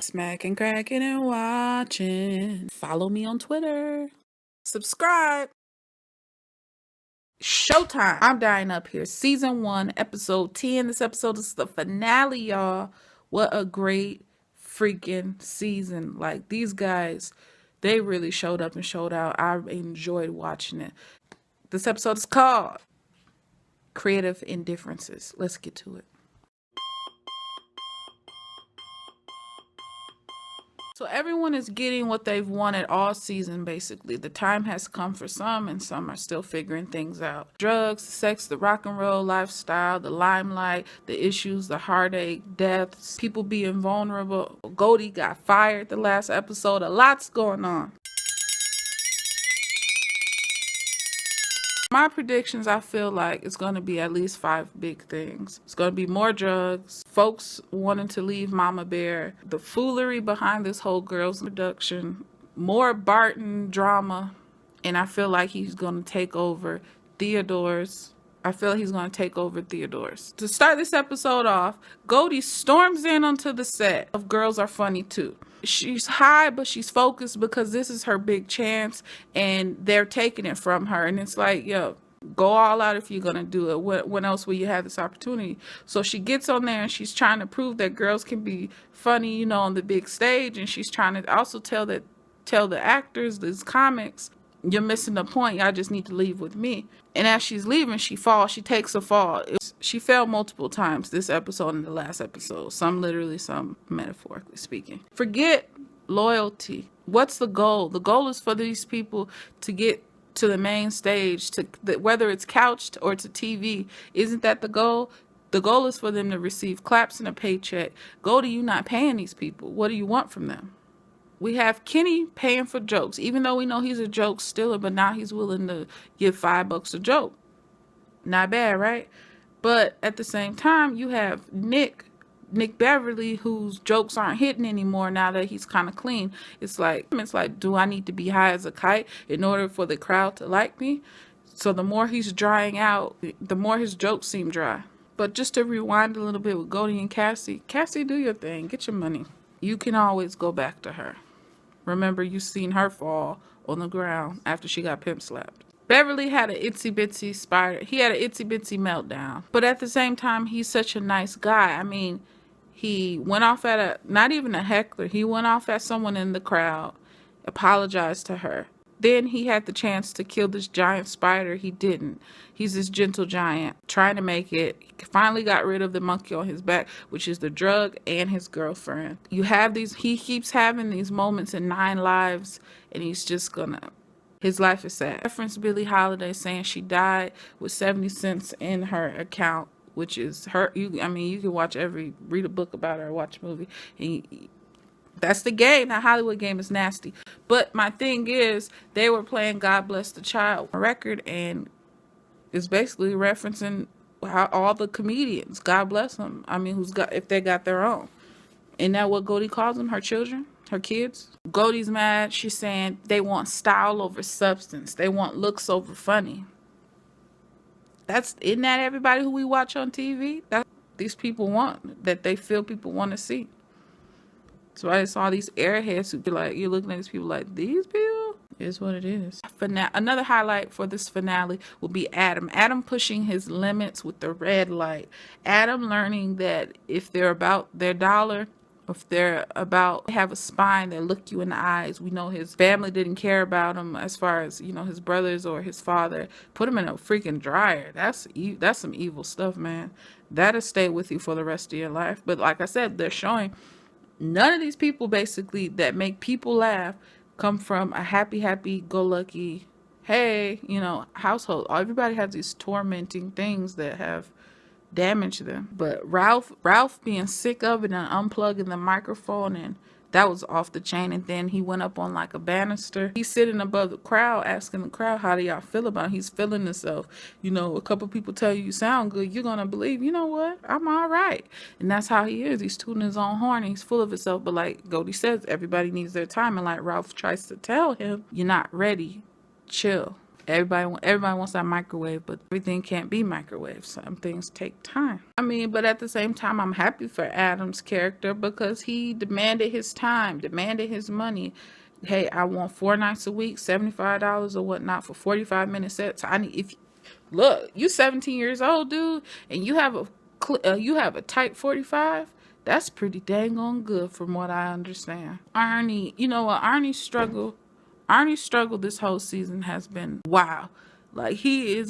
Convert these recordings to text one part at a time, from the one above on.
Smacking, cracking, and watching. Follow me on Twitter. Subscribe. Showtime. I'm dying up here. Season 1, episode 10. This episode is the finale, y'all. What a great freaking season. Like, these guys, they really showed up and showed out. I enjoyed watching it. This episode is called Creative Indifferences. Let's get to it. So everyone is getting what they've wanted all season, basically. The time has come for some, and some are still figuring things out. Drugs, sex, the rock and roll lifestyle, the limelight, the issues, the heartache, deaths, people being vulnerable. Goldie got fired the last episode. A lot's going on. My predictions, I feel like it's going to be at least 5 big things. It's going to be more drugs, folks wanting to leave Mama Bear, the foolery behind this whole girls' production, more Barton drama, and I feel like he's going to take over Theodore's. To start this episode off, Goldie storms in onto the set of Girls Are Funny Too. She's high, but she's focused because this is her big chance and they're taking it from her. And it's like, yo, go all out if you're going to do it. When else will you have this opportunity? So she gets on there and she's trying to prove that girls can be funny, on the big stage. And she's trying to also tell the actors, these comics, you're missing the point. Y'all just need to leave with me. And as she's leaving, she falls. She takes a fall. She fell multiple times this episode and the last episode. Some literally, some metaphorically speaking. Forget loyalty. What's the goal? The goal is for these people to get to the main stage, whether it's couched or to TV. Isn't that the goal? The goal is for them to receive claps and a paycheck. Goldie, you not paying these people. What do you want from them? We have Kenny paying for jokes, even though we know he's a joke stealer, but now he's willing to give $5 a joke. Not bad, right? But at the same time, you have Nick Beverly, whose jokes aren't hitting anymore now that he's kind of clean. It's like, do I need to be high as a kite in order for the crowd to like me? So the more he's drying out, the more his jokes seem dry. But just to rewind a little bit with Goldie and Cassie, do your thing. Get your money. You can always go back to her. Remember, you seen her fall on the ground after she got pimp slapped. Beverly had an itsy bitsy spider. He had an itsy bitsy meltdown. But at the same time, he's such a nice guy. I mean, he went off at not even a heckler. He went off at someone in the crowd, apologized to her. Then he had the chance to kill this giant spider. He didn't. He's this gentle giant trying to make it. He finally got rid of the monkey on his back, which is the drug and his girlfriend. He keeps having these moments in 9 lives, and he's just his life is sad. Reference Billie Holiday saying she died with 70 cents in her account, which is her. You can read a book about her, watch a movie, and that's the game. That Hollywood game is nasty. But my thing is, they were playing God Bless the Child record, and it's basically referencing how all the comedians, God bless them. If they got their own. Isn't that what Goldie calls them? Her children? Her kids? Goldie's mad. She's saying they want style over substance. They want looks over funny. Isn't that everybody who we watch on TV? That's what these people want, that they feel people want to see. So I saw these airheads who be like, you're looking at these people like, these people? Is what it is. Another highlight for this finale will be Adam. Adam pushing his limits with the red light. Adam learning that if they're about their dollar, if they're about have a spine that look you in the eyes. We know his family didn't care about him as far as, his brothers or his father. Put him in a freaking dryer. That's some evil stuff, man. That'll stay with you for the rest of your life. But like I said, they're showing none of these people basically that make people laugh come from a happy-go-lucky, household. Everybody has these tormenting things that have damaged them. But Ralph being sick of it and unplugging the microphone, and that was off the chain. And then he went up on like a banister. He's sitting above the crowd, asking the crowd, how do y'all feel about it? He's feeling himself. A couple people tell you sound good. You're going to believe, you know what? I'm all right. And that's how he is. He's tooting his own horn. He's full of himself. But like Goldie says, everybody needs their time. And like Ralph tries to tell him, you're not ready. Chill. Everybody wants that microwave, but everything can't be microwave. Some things take time. I mean, but at the same time, I'm happy for Adam's character because he demanded his time, demanded his money. Hey, I want 4 nights a week, $75 or whatnot for 45-minute sets. I need if look, you 17 years old, dude, and you have a tight 45. That's pretty dang on good from what I understand. Arnie, you know what? Arnie's struggle this whole season has been wow. Like he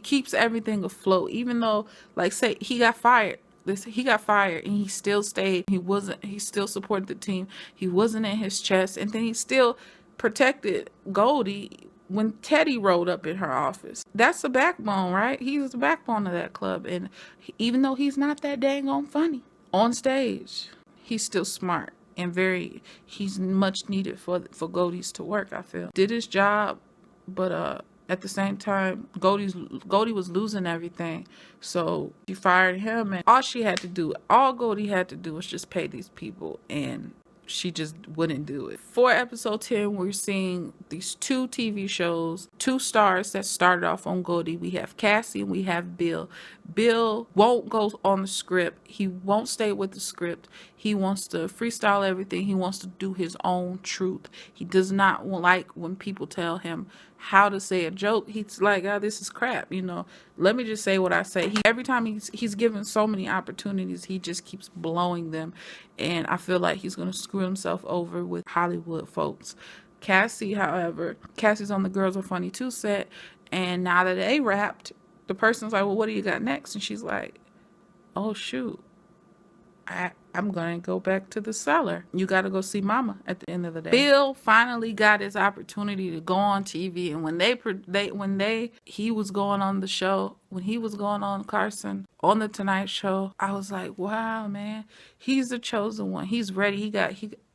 keeps everything afloat, even though, like, say he got fired. He got fired and he still stayed. He still supported the team. He wasn't in his chest. And then he still protected Goldie when Teddy rolled up in her office. That's the backbone, right? He was the backbone of that club. And even though he's not that dang on funny on stage, he's still smart and he's much needed for Goldie's to work, I feel. Did his job, but at the same time, Goldie was losing everything. So she fired him, and all Goldie had to do was just pay these people, and she just wouldn't do it. For episode 10, we're seeing these 2 TV shows, 2 stars that started off on Goldie. We have Cassie and we have Bill. Bill won't go on the script. He won't stay with the script. He wants to freestyle everything. He wants to do his own truth. He does not like when people tell him how to say a joke. He's like, oh, this is crap, let me just say what I say. Every time he's given so many opportunities, he just keeps blowing them, and I feel like he's going to screw himself over with Hollywood folks. Cassie, however, Cassie's on the Girls Are Funny 2 set, and now that they wrapped, the person's like, well, what do you got next? And she's like, oh shoot, I'm going to go back to the cellar. You got to go see mama at the end of the day. Bill finally got his opportunity to go on TV. And when he was going on the show, when he was going on Carson, on the Tonight Show, I was like, wow, man, he's the chosen one. He's ready.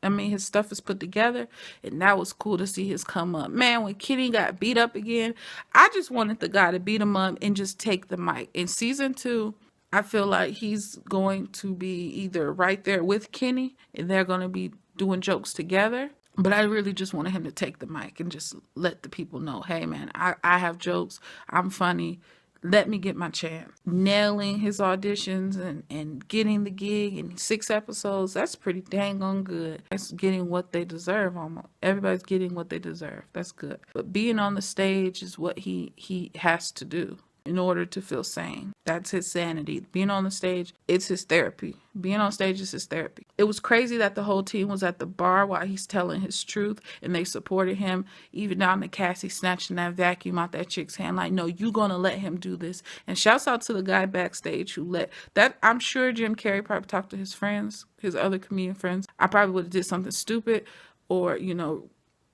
His stuff is put together, and that was cool to see his come up. Man, when Kenny got beat up again, I just wanted the guy to beat him up and just take the mic. In season 2, I feel like he's going to be either right there with Kenny and they're going to be doing jokes together. But I really just wanted him to take the mic and just let the people know, hey, man, I have jokes. I'm funny. Let me get my chance. Nailing his auditions and getting the gig in 6 episodes, that's pretty dang on good. That's getting what they deserve almost. Everybody's getting what they deserve. That's good. But being on the stage is what he has to do in order to feel sane. That's his sanity. Being on the stage, it's his therapy. Being on stage is his therapy. It was crazy that the whole team was at the bar while he's telling his truth, and they supported him, even down to Cassie snatching that vacuum out that chick's hand, like, no, you gonna let him do this. And shouts out to the guy backstage who let that. I'm sure Jim Carrey probably talked to his friends, his other comedian friends. I probably would have did something stupid or,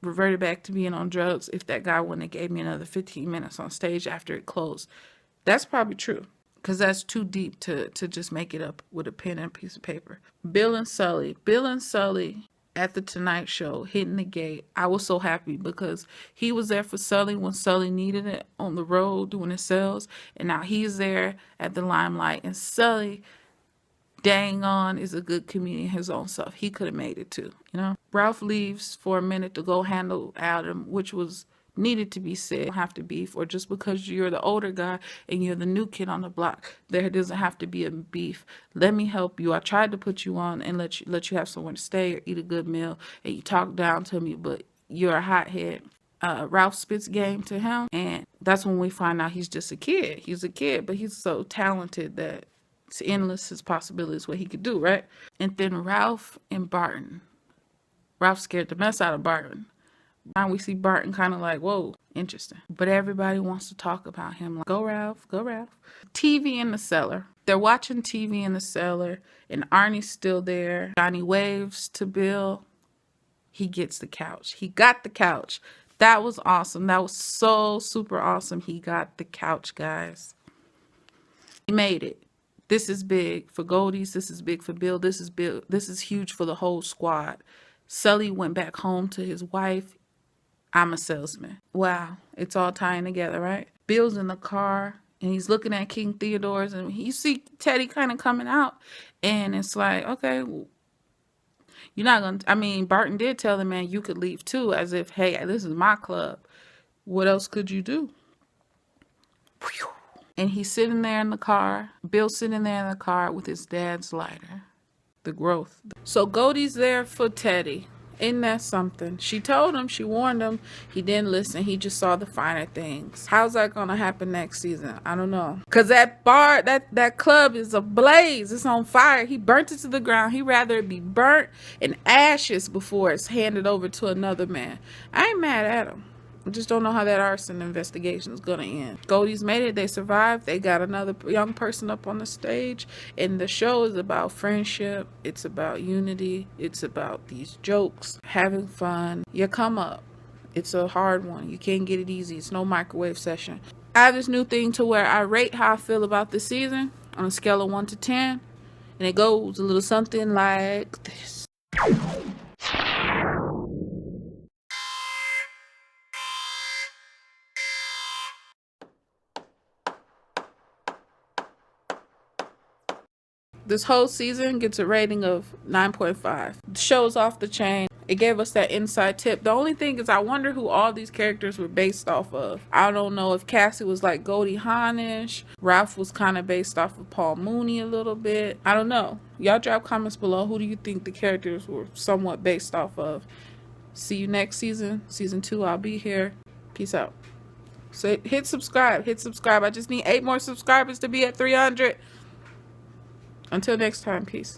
reverted back to being on drugs if that guy wouldn't have gave me another 15 minutes on stage after it closed. That's probably true, because that's too deep to just make it up with a pen and a piece of paper. Bill and Sully at the Tonight Show hitting the gate. I was so happy because he was there for Sully when Sully needed it on the road doing his sales, and now he's there at the limelight. And Sully, dang on, is a good comedian his own self. He could have made it too, Ralph leaves for a minute to go handle Adam, which was needed to be said. Don't have to beef, or just because you're the older guy and you're the new kid on the block, there doesn't have to be a beef. Let me help you. I tried to put you on and let you have somewhere to stay or eat a good meal, and you talk down to me, but you're a hothead. Ralph spits game to him, and that's when we find out he's just a kid. He's a kid, but he's so talented that it's endless his possibilities, what he could do, right? And then Ralph and Barton. Ralph scared the mess out of Barton. Now we see Barton kind of like, whoa, interesting. But everybody wants to talk about him. Like, go Ralph, go Ralph. TV in the cellar. They're watching TV in the cellar, and Arnie's still there. Johnny waves to Bill. He gets the couch. He got the couch. That was awesome. That was so super awesome. He got the couch, guys. He made it. This is big for Goldies. This is big for Bill. This is big. This is huge for the whole squad. Sully went back home to his wife. I'm a salesman. Wow. It's all tying together, right? Bill's in the car and he's looking at King Theodore's, and you see Teddy kind of coming out, and it's like, okay, you're not going to, Barton did tell the man you could leave too, as if, hey, this is my club. What else could you do? And he's sitting there in the car. Bill's sitting there in the car with his dad's lighter. The growth. So Goldie's there for Teddy. Isn't that something? She told him, she warned him. He didn't listen. He just saw the finer things. How's that gonna happen next season? I don't know. Cause that bar, that club is ablaze. It's on fire. He burnt it to the ground. He'd rather it be burnt in ashes before it's handed over to another man. I ain't mad at him. I just don't know how that arson investigation is gonna end. Goldie's made it. They survived. They got another young person up on the stage. And the show is about friendship. It's about unity. It's about these jokes, having fun. You come up. It's a hard one. You can't get it easy. It's no microwave session. I have this new thing to where I rate how I feel about this season on a scale of 1 to 10. And it goes a little something like this. This whole season gets a rating of 9.5. The show's off the chain. It gave us that inside tip. The only thing is I wonder who all these characters were based off of. I don't know if Cassie was like Goldie Hawn-ish. Ralph was kind of based off of Paul Mooney a little bit. I don't know. Y'all drop comments below. Who do you think the characters were somewhat based off of? See you next season. Season 2, I'll be here. Peace out. So hit subscribe. Hit subscribe. I just need 8 more subscribers to be at 300. Until next time, peace.